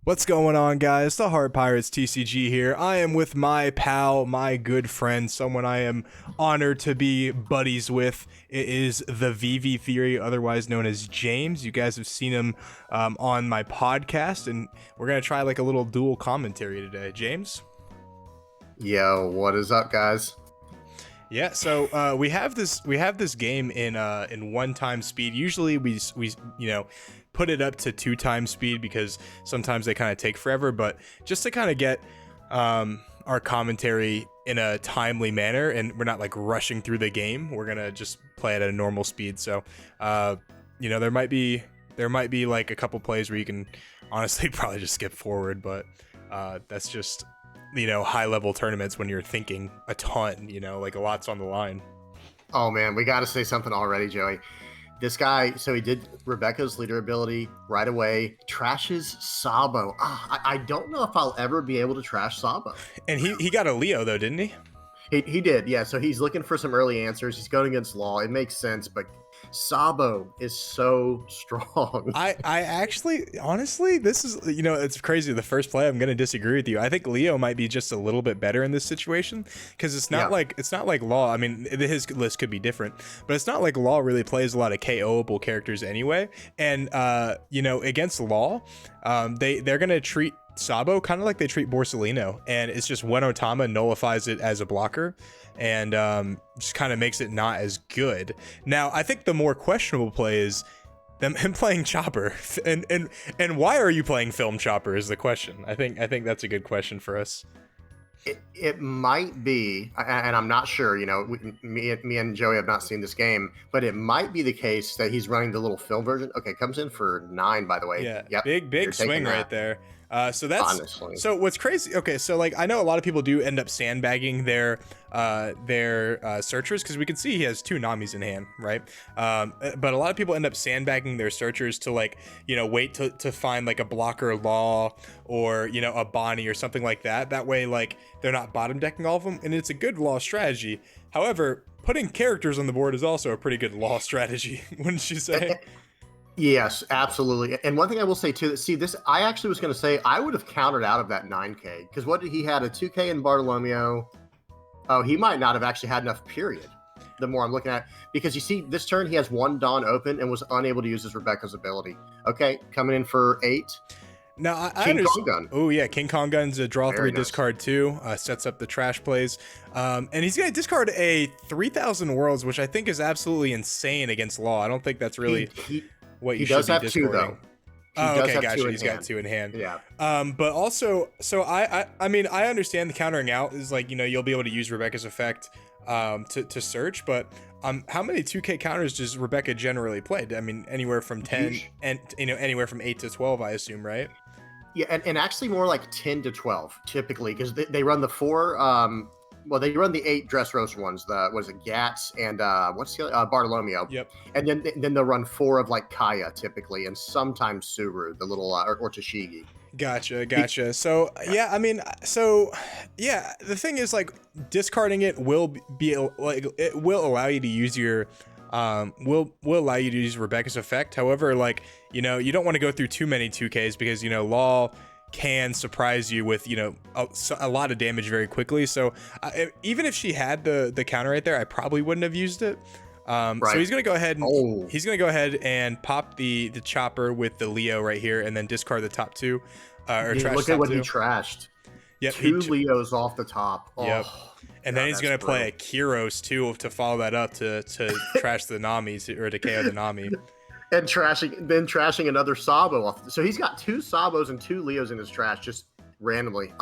What's going on, guys? The Heart Pirates TCG here. I am with my pal, my good friend, someone I am honored to be buddies with. It is the VV Theory, otherwise known as James. You guys have seen him on my podcast, and we're going to try like a little dual commentary today. James? Yo, what is up, guys? Yeah, so we have this game in 1 time speed. Usually we put it up to 2 times speed because sometimes they kind of take forever, but just to kind of get our commentary in a timely manner and we're not like rushing through the game, we're gonna just play it at a normal speed. So there might be like a couple plays where you can honestly probably just skip forward, but that's just high level tournaments when you're thinking a ton, like a lot's on the line. Oh man, we got to say something already, Joey. This guy, so he did Rebecca's leader ability right away, trashes Sabo. I don't know if I'll ever be able to trash Sabo. And he got a Leo though, didn't he? He did, yeah. So he's looking for some early answers. He's going against Law. It makes sense, but Sabo is so strong. I actually, honestly, this is, it's crazy. The first play, I'm going to disagree with you. I think Leo might be just a little bit better in this situation because it's not like Law. I mean, his list could be different, but it's not like Law really plays a lot of KO'able characters anyway. And, against Law, they're going to treat Sabo kind of like they treat Borsalino, and it's just when Otama nullifies it as a blocker and just kind of makes it not as good. Now, I think the more questionable play is him playing Chopper, and why are you playing Film Chopper is the question. I think that's a good question for us. It might be, and I'm not sure, me and Joey have not seen this game, but it might be the case that he's running the little film version. Okay, comes in for 9, by the way. Yeah, yep. big swing right there. So that's honestly. So what's crazy. Okay, so like I know a lot of people do end up sandbagging their searchers because we can see he has 2 Namis in hand, right? But a lot of people end up sandbagging their searchers to wait to find like a blocker Law or a Bonnie or something like that. That way like they're not bottom decking all of them, and it's a good Law strategy. However, putting characters on the board is also a pretty good Law strategy, wouldn't you say? Yes, absolutely. And one thing I will say too, this, I actually was going to say I would have countered out of that 9K because what did he had a 2K in Bartolomeo? Oh, he might not have actually had enough period. The more I'm looking at, because you see this turn he has 1 Dawn open and was unable to use his Rebecca's ability. Okay, coming in for 8. No, I King understand. Kong Gun. Oh yeah, King Kong Gun's a draw Very 3, nice. discard 2, sets up the trash plays, and he's gonna discard a 3,000 Worlds, which I think is absolutely insane against Law. I don't think that's really what you should be discarding. He does have 2 though. Oh, okay, gotcha. He's got 2 in hand. Yeah. But also, so I mean, I understand the countering out is like you'll be able to use Rebecca's effect to search, but how many 2K counters does Rebecca generally play? I mean, anywhere from 10 and anywhere from 8 to 12, I assume, right? Yeah, and actually more like 10 to 12 typically because they run the 4. They run the 8 dress roast ones. Gats and what's the other? Bartolomeo. Yep. And then they'll run 4 of like Kaya typically, and sometimes Suru, the little or Tashigi. Gotcha. So yeah, I mean, the thing is like discarding it will be like it will allow you to use your will allow you to use Rebecca's effect. However, like you don't want to go through too many 2Ks because Law can surprise you with a lot of damage very quickly. So even if she had the counter right there, I probably wouldn't have used it. Right. So he's gonna go ahead and pop the chopper with the Leo right here, and then discard the top 2. Look at what he trashed. Yep, 2 Leos off the top. Yep. And then he's gonna play a Kyros too to follow that up to trash the Namis or to KO the Nami. And trashing another Sabo off. So he's got 2 Sabos and 2 Leos in his trash just randomly.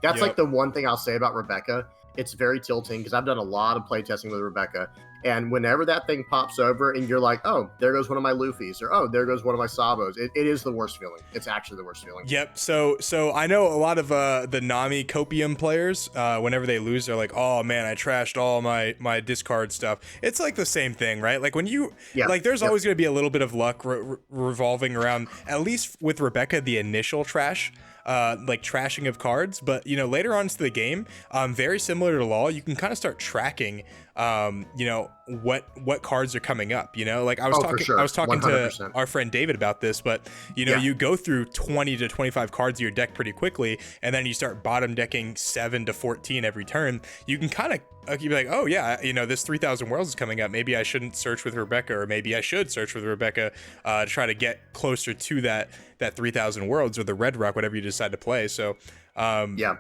That's like the one thing I'll say about Rebecca. It's very tilting because I've done a lot of playtesting with Rebecca. And whenever that thing pops over and you're like, oh, there goes one of my Luffys, or oh, there goes one of my Sabos, it is the worst feeling. It's actually the worst feeling. Yep. So I know a lot of the Nami Copium players, whenever they lose, they're like, oh man, I trashed all my discard stuff. It's like the same thing, right? Like when you, there's always going to be a little bit of luck revolving around, at least with Rebecca, the initial trash. Like trashing of cards, but later on into the game, very similar to Law, you can kind of start tracking you know, what cards are coming up, you know, like I for sure. was talking 100%. to our friend David about this, but you know, Yeah. you go through 20 to 25 cards of your deck pretty quickly, and then you start bottom decking 7 to 14 every turn. You can kind of you'd be like, oh yeah, you know, this 3000 Worlds is coming up. Maybe I shouldn't search with Rebecca, or maybe I should search with Rebecca to try to get closer to that 3000 Worlds or the Red Rock, whatever you decide to play. So Yeah.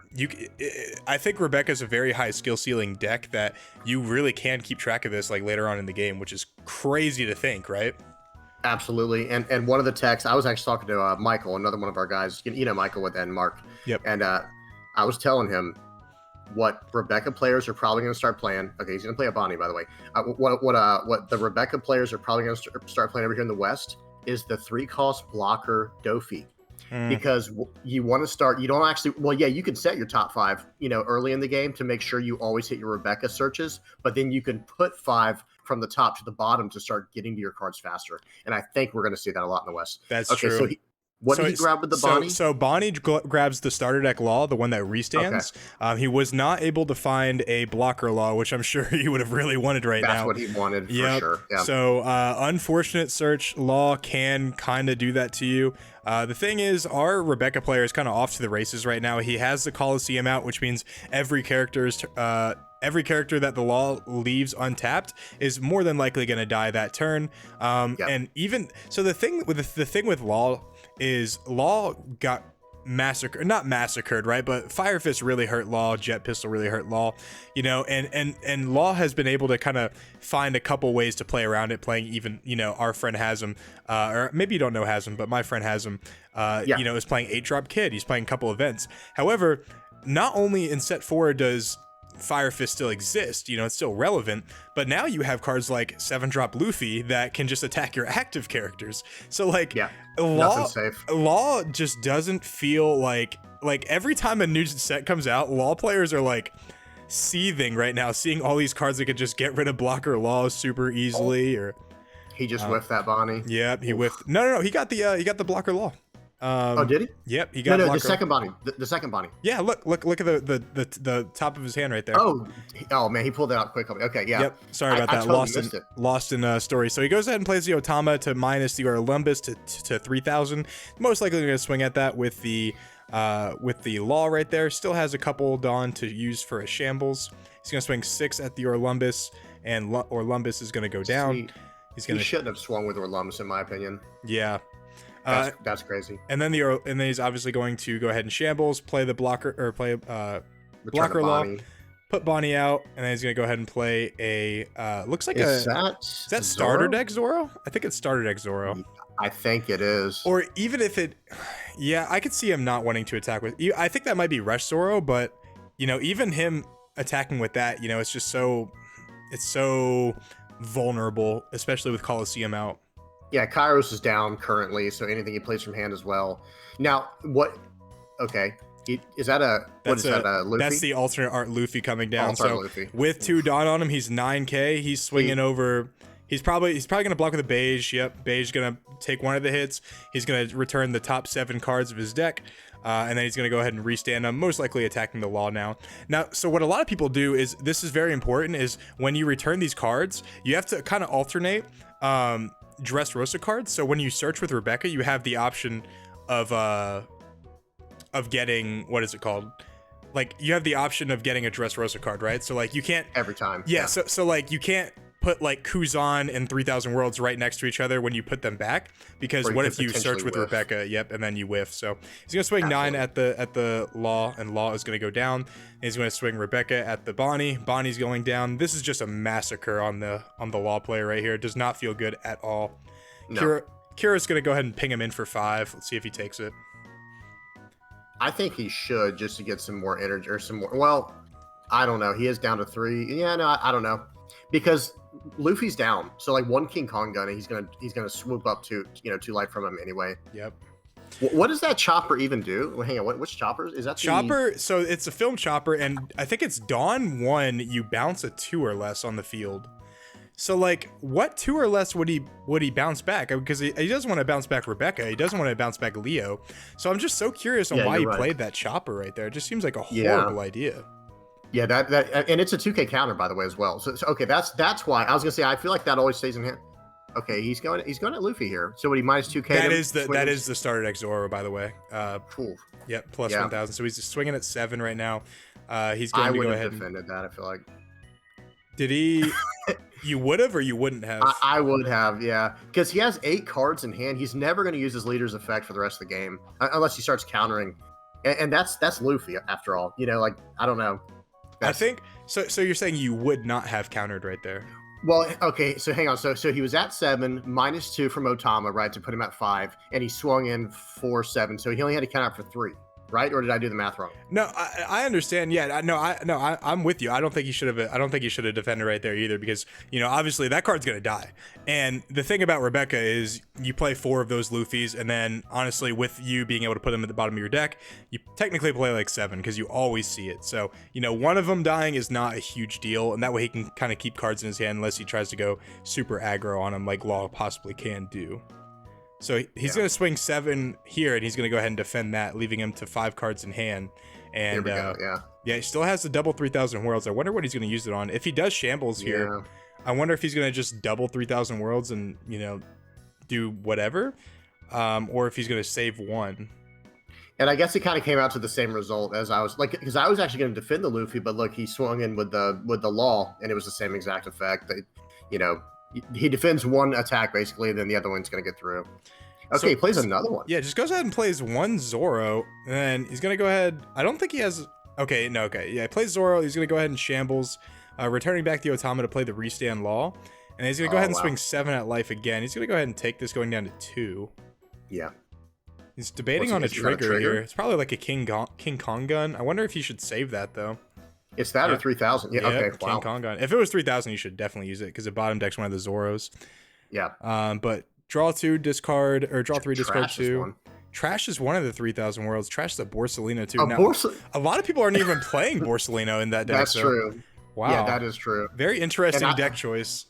I think Rebecca's a very high skill ceiling deck that you really can keep track of this like later on in the game, which is crazy to think, right? Absolutely. And one of the techs, I was actually talking to Michael, another one of our guys, you know, Michael with and Mark. Yep. And I was telling him what Rebecca players are probably going to start playing. Okay, he's going to play a Bonnie, by the way. What the Rebecca players are probably going to start playing over here in the West is the 3-cost blocker Dofi. Because you want to start, you don't actually, well, yeah, you can set your top 5, you know, early in the game to make sure you always hit your Rebecca searches, but then you can put 5 from the top to the bottom to start getting to your cards faster. And I think we're going to see that a lot in the West. That's okay, true. So what did he grab with the Bonnie? So Bonnie grabs the starter deck Law, the one that restands. Okay. He was not able to find a blocker Law, which I'm sure he would have really wanted now. That's what he wanted for sure. Yeah. So unfortunate search. Law can kind of do that to you. The thing is, our Rebecca player is kind of off to the races right now. He has the Coliseum out, which means every character that the Law leaves untapped is more than likely going to die that turn. And even so, the thing with Law is Law got not massacred, right? But Fire Fist really hurt Law, Jet Pistol really hurt Law, you know, and Law has been able to kind of find a couple ways to play around it, playing even, you know, our friend has him, or maybe you don't know has him, but my friend has him, you know, is playing 8-drop Kid. He's playing a couple events. However, not only in set 4 does Fire Fist still exist, you know, it's still relevant, but now you have cards like 7-drop Luffy that can just attack your active characters. So like, Law just doesn't feel like every time a new set comes out, Law players are like seething right now, seeing all these cards that could just get rid of blocker Law super easily. Or he just whiffed that Bonnie. Yeah, he whiffed. No, he got the blocker Law. Did he? Yep, he got the second Bonnie. The second Bonnie. Yeah, look at the top of his hand right there. Oh man, he pulled it out quick. Okay, yeah. Yep. Sorry about that. Totally lost in story. So he goes ahead and plays the Otama to minus the Orlumbus to 3,000. Most likely going to swing at that with the Law right there. Still has a couple Dawn to use for a Shambles. He's going to swing 6 at the Orlumbus, and Orlumbus is going to go down. He shouldn't have swung with Orlumbus, in my opinion. Yeah. That's crazy. And then he's obviously going to go ahead and Shambles, play the blocker, or play blocker Law, put Bonnie out, and then he's gonna go ahead and play a looks like is that starter deck Zoro? I think it's starter deck Zoro. I think it is. Or even if it, yeah, I could see him not wanting to attack with. I think that might be Rush Zoro, but you know, even him attacking with that, you know, it's so vulnerable, especially with Coliseum out. Yeah, Kairos is down currently, so anything he plays from hand as well. Now, what? Okay, is that a Luffy? That's the alternate art Luffy coming down. Luffy. With 2 Dawn on him, he's 9k. He's swinging over. He's probably gonna block with a Beige. Yep, Beige gonna take one of the hits. He's gonna return the top 7 cards of his deck. And then he's going to go ahead and restand them, most likely attacking the Law now. So what a lot of people do is, this is very important, is when you return these cards, you have to kind of alternate Dressrosa cards. So when you search with Rebecca, you have the option of getting, what is it called? Like, you have the option of getting a Dressrosa card, right? So like, you can't every time. Yeah. So like, you can't put like Kuzan and 3000 Worlds right next to each other when you put them back, because what if you search with Rebecca? Yep, and then you whiff. So he's gonna swing 9 at the Law, and Law is gonna go down. And he's gonna swing Rebecca at the Bonnie. Bonnie's going down. This is just a massacre on the Law player right here. It does not feel good at all. No. Kira's gonna go ahead and ping him in for 5. Let's see if he takes it. I think he should, just to get some more energy or some more. Well, I don't know. He is down to 3. Yeah, no, I don't know, because Luffy's down, so like 1 King Kong gun, and he's gonna swoop up to 2 life from him anyway. Yep. What does that chopper even do? Well, hang on, which chopper is that? Chopper. So it's a film chopper, and I think it's Dawn 1. You bounce a 2 or less on the field. So like, what 2 or less would he bounce back? Because he doesn't want to bounce back Rebecca. He doesn't want to bounce back Leo. So I'm just so curious on why he played that chopper right there. It just seems like a horrible idea. Yeah, that and it's a 2K counter by the way as well. So okay, that's why I was gonna say I feel like that always stays in hand. Okay, he's going at Luffy here. So what he minus 2K? That is the starter deck Zoro, by the way. Ooh. Yep, plus Yeah. 1,000. So he's swinging at 7 right now. He's I going to would go have ahead. defended that. I feel like. Did he? You would have, or you wouldn't have? I would have, yeah, because he has 8 cards in hand. He's never going to use his leader's effect for the rest of the game unless he starts countering, and that's Luffy after all. You know, like I don't know. I think so. So you're saying you would not have countered right there? Well, okay, so hang on. So he was at 7, minus 2 from Otama, right, to put him at 5, and he swung in 4/7. So he only had to count out for 3, right? Or did I do the math wrong? No, I understand. Yeah, I'm with you. I don't think he should have. I don't think he should have defended right there either, because obviously that card's gonna die. And the thing about Rebecca is you play 4 of those Luffys, and then honestly, with you being able to put them at the bottom of your deck, you technically play like 7 because you always see it. So one of them dying is not a huge deal, and that way he can kind of keep cards in his hand unless he tries to go super aggro on him like Law possibly can do. So he's going to swing 7 here, and he's going to go ahead and defend that, leaving him to 5 cards in hand. And here we go, yeah, he still has the double 3,000 worlds. I wonder what he's going to use it on. If he does shambles here, I wonder if he's going to just double 3,000 worlds and do whatever, or if he's going to save 1. And I guess it kind of came out to the same result as I was like, because I was actually going to defend the Luffy, but look, he swung in with the Law, and it was the same exact effect. That he defends 1 attack basically, and then the other one's going to get through. Okay, so he plays another one. Yeah, just goes ahead and plays 1 Zoro, and then he's going to go ahead. I don't think he has. Okay, no, okay. Yeah, he plays Zoro. He's going to go ahead and shambles, returning back the Otama to play the restand Law. And he's going to go ahead and swing 7 at life again. He's going to go ahead and take this going down to 2. Yeah. He's debating on a trigger here. It's probably like a King Kong gun. I wonder if he should save that, though. It's that or 3,000. Yeah, okay, King Kong gun. If it was 3,000, you should definitely use it because the bottom deck's one of the Zoros. Yeah. But draw 2, discard, or draw 3, discard 2. Trash is one of the 3,000 worlds. Trash is a Borsalino too. A lot of people aren't even playing Borsalino in that deck. That's true. Wow. Yeah, that is true. Very interesting deck choice.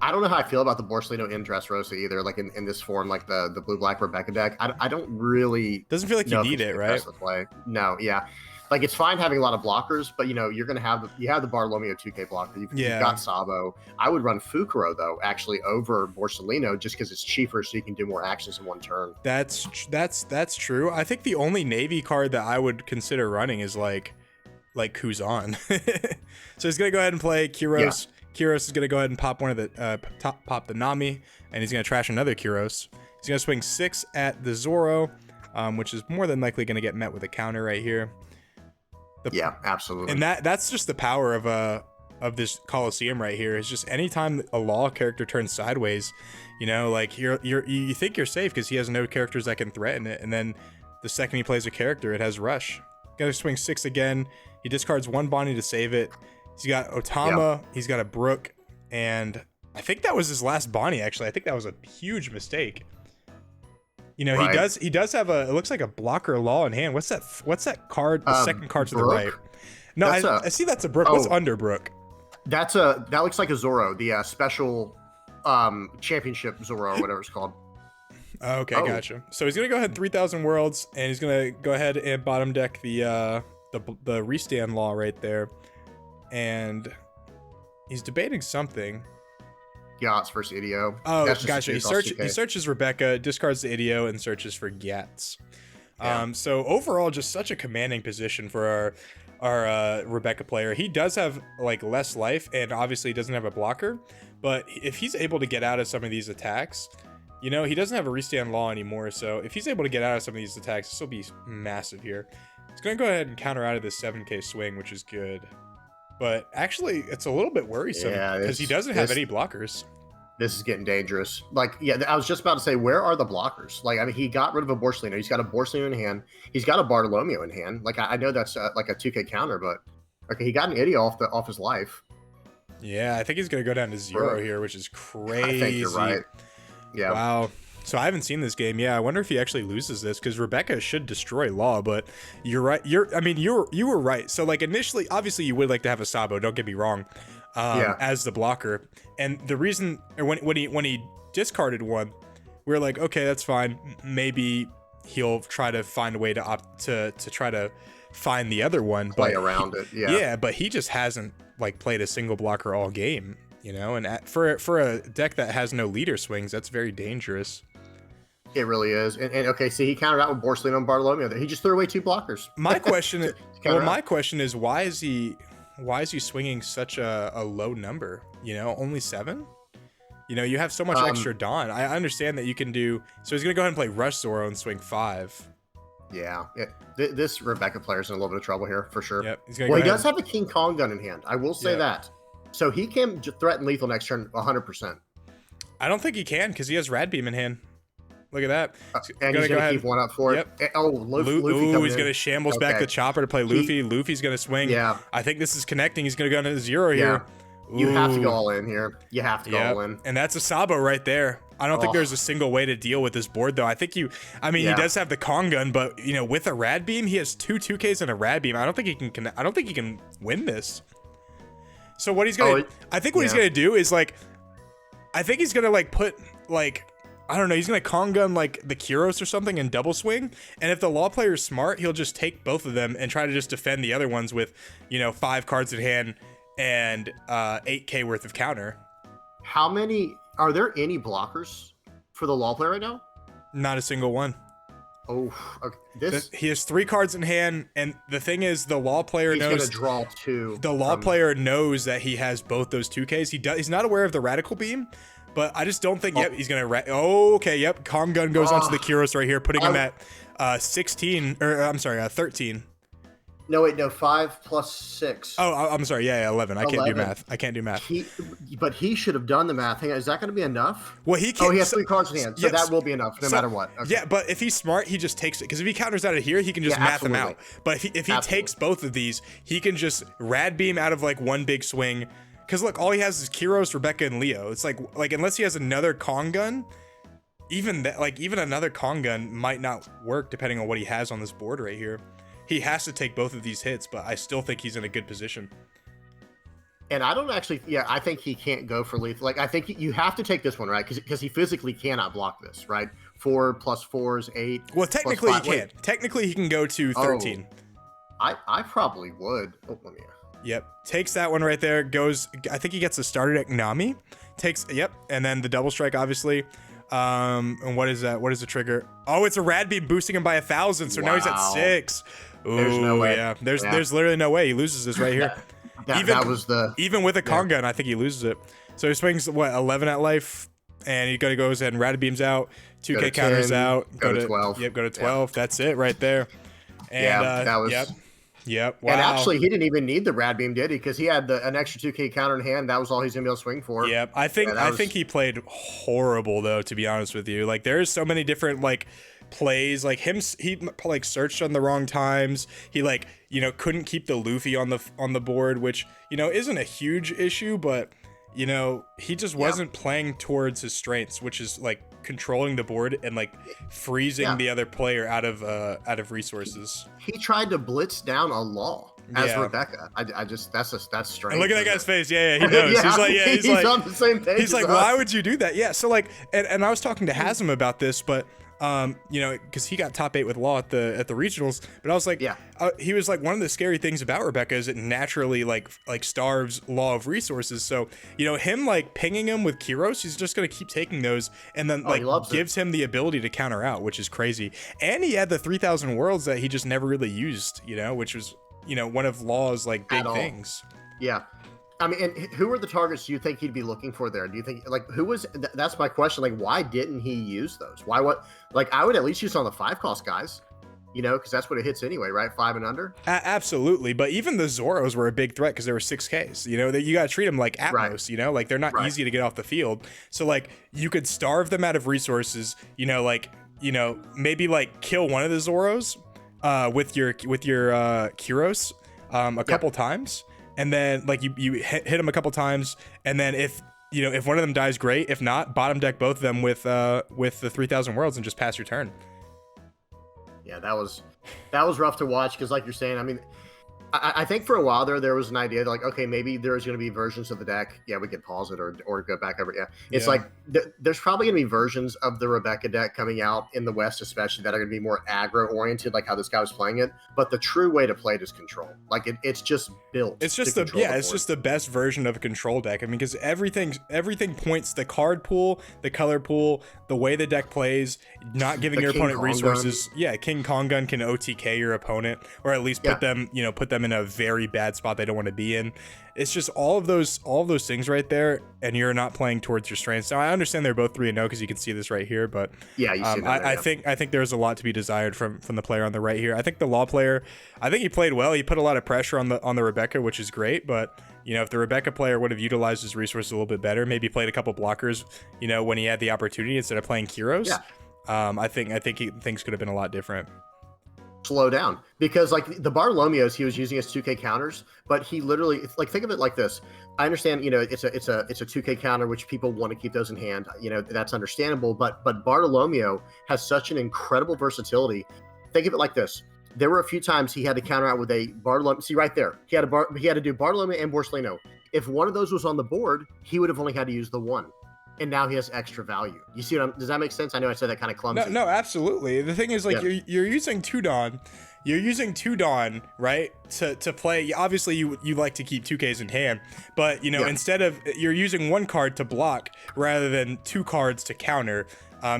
I don't know how I feel about the Borsalino in Dressrosa either, like in this form, like the blue-black Rebecca deck. I don't really... Doesn't feel like you need it, right? Play. No, yeah. Like, it's fine having a lot of blockers, but, you're going to have the Bartolomeo 2K blocker. You've got Sabo. I would run Fukuro, though, actually, over Borsalino, just because it's cheaper, so you can do more actions in one turn. That's true. I think the only Navy card that I would consider running is, like Kuzan. So he's going to go ahead and play Kyros. Yeah. Kyros is going to go ahead and pop one of the pop the Nami, and he's going to trash another Kyros. He's going to swing 6 at the Zoro, which is more than likely going to get met with a counter right here. Yeah, absolutely. And that's just the power of this Coliseum right here. Is just anytime a Law character turns sideways, like you think you're safe because he has no characters that can threaten it, and then the second he plays a character, it has Rush. Got to swing 6 again. He discards 1 Bonnie to save it. He's got Otama, he's got a Brook, and I think that was his last Bonnie, actually. I think that was a huge mistake. Right. He does have it looks like a blocker Law in hand. What's that card? The second card to Brook? the right. No, I see that's a Brook. What's under Brook? That looks like a Zoro, the special championship Zoro, or whatever it's called. Okay, gotcha. So he's gonna go ahead 3,000 worlds, and he's gonna go ahead and bottom deck the restand Law right there. And he's debating something. Gyats versus Idio. Oh, gotcha. He searches Rebecca, discards the Idio, and searches for Gyats. Yeah. So overall, just such a commanding position for our Rebecca player. He does have like less life, and obviously he doesn't have a blocker. But if he's able to get out of some of these attacks, he doesn't have a restand Law anymore. So if he's able to get out of some of these attacks, this will be massive here. He's gonna go ahead and counter out of this 7K swing, which is good. But actually, it's a little bit worrisome because he doesn't have any blockers. This is getting dangerous. Like, yeah, I was just about to say, where are the blockers? Like, I mean, he got rid of a Borsalino. He's got a Borsalino in hand. He's got a Bartolomeo in hand. Like, I know that's like a 2K counter, but okay, he got an Idio off his life. Yeah, I think he's gonna go down to 0 here, which is crazy. I think you're right. Yeah. Wow. So I haven't seen this game. Yeah, I wonder if he actually loses this because Rebecca should destroy Law, but you're right. You were right. So like initially, obviously you would like to have a Sabo, don't get me wrong, as the blocker. And the reason when he discarded one, we were like, okay, that's fine. Maybe he'll try to find a way to try to find the other one, play around it. Yeah, but he just hasn't like played a single blocker all game, you know. And for a deck that has no leader swings, that's very dangerous. It really is. And okay, see, he countered out with Borsalino and Bartolomeo there. He just threw away 2 blockers. My question is why is he swinging such a low number? You know, only 7. You know, you have so much extra Dawn. I understand that you can do. So he's gonna go ahead and play Rush Zoro and swing 5. Yeah, this Rebecca player's in a little bit of trouble here for sure. Yep. Well, he does have a King Kong gun in hand. I will say that. So he can threaten lethal next turn 100%. I don't think he can because he has Rad Beam in hand. Look at that. And he's going to keep one up for it. Oh, Luffy he's going to shambles back the chopper to play Luffy. Luffy's going to swing. Yeah. I think this is connecting. He's going to go into 0 here. You have to go all in here. You have to go all in. And that's a Sabo right there. I don't think there's a single way to deal with this board, though. I think he does have the Kong gun, but, you know, with a Rad Beam, he has 2 2Ks and a Rad Beam. I don't think he can win this. So what he's going to, I think what he's going to do is, like, I think he's going to, like, put, like, I don't know, he's going to Kong gun like the Kyros or something and double swing. And if the Law player is smart, he'll just take both of them and try to just defend the other ones with, you know, 5 cards in hand and 8K worth of counter. Are there any blockers for the Law player right now? Not a single one. Oh, okay. He has 3 cards in hand, and the thing is, the Law player knows. He's gonna draw 2. The Law player knows that he has both those 2Ks. He's not aware of the Radical Beam. But I just don't think, he's going to... Kong Gun goes onto the Kyros right here, putting him at 16, or I'm sorry, 13. No, wait, no, 5 plus 6. Oh, I'm sorry, 11. I can't do math. But he should have done the math. Hang on, is that going to be enough? Well, he can't... Oh, he has 3 cards in hand, so that will be enough, no matter what. Okay. Yeah, but if he's smart, he just takes it. Because if he counters out of here, he can just math them out. But if he takes both of these, he can just Rad Beam out of, like, one big swing. Because look, all he has is Kyros, Rebecca, and Leo. It's like unless he has another Kong gun, even another Kong gun might not work depending on what he has on this board right here. He has to take both of these hits, but I still think he's in a good position. And I don't actually, I think he can't go for lethal. Like, I think you have to take this one, right? Because he physically cannot block this, right? 4 plus 4 is 8. Well, technically he can. Technically he can go to 13. I probably would. Oh, let me. Yep, takes that one right there, goes, I think he gets the starter deck Nami, and then the double strike, obviously. And what is that? What is the trigger? Oh, it's a Rad Beam boosting him by 1,000, so now he's at 6. Ooh, there's no way. Yeah, there's literally no way he loses this right here. Even with a Kong gun, I think he loses it. So he swings, 11 at life, and he goes ahead and Rad Beams out, 2K counters out, go to 12. Yep, go to 12. Yep. That's it right there. And, that was... Yep. Wow. And actually, he didn't even need the Rad Beam, did he? Because he had an extra 2K counter in hand. That was all he's gonna be able to swing for. Yep. I think he played horrible though. To be honest with you, like there's so many different like plays. Like he like searched on the wrong times. He like couldn't keep the Luffy on the board, which isn't a huge issue, but he just wasn't playing towards his strengths, which is like controlling the board and like freezing the other player out of resources. He tried to blitz down a Law as Rebecca. I just that's strange. And look at that guy's face. Yeah, he knows. He's like on the same page. He's like, why would you do that? Yeah. So like, and I was talking to Hasm about this, but because he got top 8 with Law at the regionals, but I was like, he was like, one of the scary things about Rebecca is it naturally like starves Law of resources. So him like pinging him with Kyros, he's just gonna keep taking those, and then gives him the ability to counter out, which is crazy. And he had the 3,000 worlds that he just never really used, which was one of Law's like big things. Yeah. I mean, and who are the targets you think he'd be looking for there? Do you think, like, who was, that's my question. Like, why didn't he use those? I would at least use on the 5 cost guys, because that's what it hits anyway, right? 5 and under? Absolutely. But even the Zoros were a big threat because they were 6Ks, that you got to treat them like Atmos, like they're not easy to get off the field. So like you could starve them out of resources, maybe like kill one of the Zoros with your Kyros a couple times. And then like you hit him a couple times, and then if one of them dies, great. If not, bottom deck both of them with the 3,000 worlds and just pass your turn. Yeah, that was rough to watch because, like you're saying, I mean, I think for a while there was an idea that like, okay, maybe there's going to be versions of the deck. Yeah, we could pause it or go back over. Yeah, it's like there's probably going to be versions of the Rebecca deck coming out in the West, especially that are going to be more aggro oriented, like how this guy was playing it. But the true way to play it is control. Like it's just built. It's just it's just the best version of a control deck. I mean, because everything points the card pool, the color pool, the way the deck plays, not giving your opponent resources. Yeah, King Kong Gun can OTK your opponent, or at least put them in a very bad spot they don't want to be in. It's just all of those things right there, and you're not playing towards your strengths. Now I understand they're both 3-0 because you can see this right here, but yeah, you see that I think there's a lot to be desired from the player on the right here. I think the Law player, I think he played well. He put a lot of pressure on the Rebecca, which is great, but if the Rebecca player would have utilized his resources a little bit better, maybe played a couple blockers, when he had the opportunity instead of playing Kyros, I think things could have been a lot different. Slow down, because like the Bartolomeos he was using as 2K counters, but he literally, it's like, think of it like this. I understand, it's a 2K counter, which people want to keep those in hand, that's understandable, but Bartolomeo has such an incredible versatility. Think of it like this. There were a few times he had to counter out with a Bartolomeo. See right there, he had to do Bartolomeo and Borsellino. If one of those was on the board, he would have only had to use the one. And now he has extra value. You see does that make sense? I know I said that kind of clumsy. No, absolutely. The thing is, like, you're using Tudon. You're using Tudon, right, to play. Obviously, you like to keep 2Ks in hand, but, instead of, you're using one card to block rather than 2 cards to counter.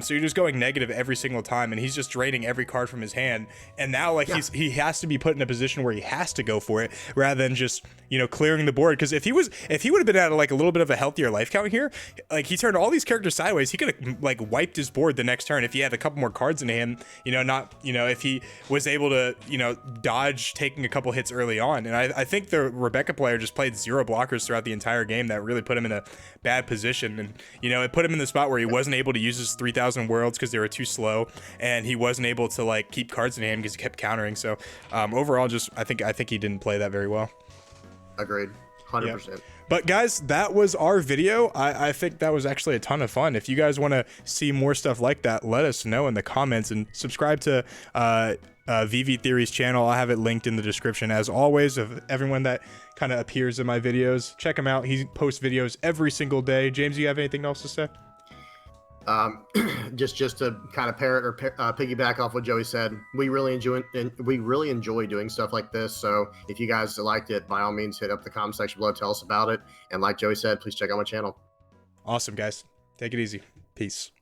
So you're just going negative every single time, and he's just draining every card from his hand. And now, like, he has to be put in a position where he has to go for it rather than just, clearing the board. Because if he would have been at like a little bit of a healthier life count here, like, he turned all these characters sideways, he could have like wiped his board the next turn if he had a couple more cards in hand. If he was able to dodge taking a couple hits early on. And I think the Rebecca player just played 0 blockers throughout the entire game that really put him in a bad position. And it put him in the spot where he wasn't able to use his 3,000 worlds because they were too slow, and he wasn't able to like keep cards in hand because he kept countering. So overall, just I think he didn't play that very well. Agreed, 100%. Yep. But guys, that was our video. I think that was actually a ton of fun. If you guys want to see more stuff like that, let us know in the comments, and subscribe to VV Theory's channel. I'll have it linked in the description as always of everyone that kind of appears in my videos. Check him out. He posts videos every single day. James, you have anything else to say? Just to kind of parrot or piggyback off what Joey said, we really enjoy doing stuff like this. So if you guys liked it, by all means, hit up the comment section below, tell us about it. And like Joey said, please check out my channel. Awesome, guys. Take it easy. Peace.